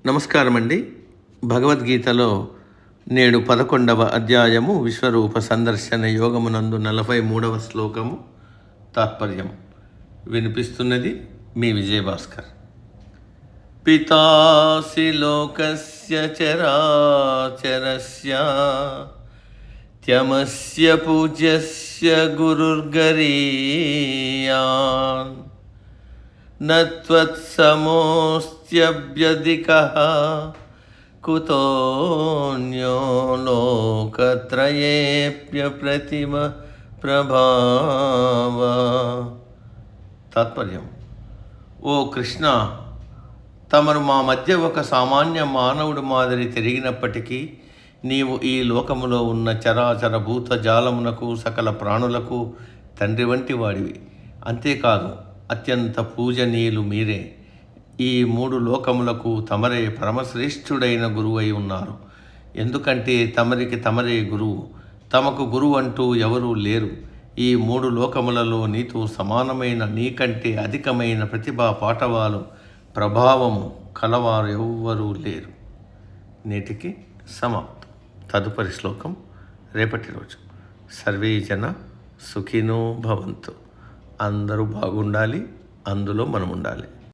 నమస్కారం అండి. భగవద్గీతలో నేడు 11వ అధ్యాయము విశ్వరూప సందర్శన యోగమునందు 43వ శ్లోకము తాత్పర్యం వినిపిస్తున్నది మీ విజయభాస్కర్. పితాసి లోకస్య చరాచరస్య త్యమస్య పూజ్యస్య గురుర్గరీయాన్ నత్వత్సమోస్త్యభ్యధికః కుతోన్యో లోకత్రయేప్యప్రతిమ ప్రభావ. తాత్పర్యం: ఓ కృష్ణ, తమరు మా మధ్య ఒక సామాన్య మానవుడు మాదిరి తిరిగినప్పటికీ నీవు ఈ లోకములో ఉన్న చరాచర భూత జాలమునకు సకల ప్రాణులకు తండ్రి వంటి వాడివి. అంతేకాదు, అత్యంత పూజనీయులు మీరే. ఈ 3 లోకములకు తమరే పరమశ్రేష్ఠుడైన గురువై ఉన్నారు. ఎందుకంటే తమరికి తమరే గురువు. తమకు గురువు అంటూ ఎవరూ లేరు. ఈ 3 లోకములలో నీతో సమానమైన, నీకంటే అధికమైన ప్రతిభా పాఠవాలు ప్రభావము కలవారు ఎవ్వరూ లేరు. నేటికి సమాప్తం. తదుపరి శ్లోకం రేపటి రోజు. సర్వే జన సుఖినో భవంతు. అందరూ బాగుండాలి, అందులో మనం ఉండాలి.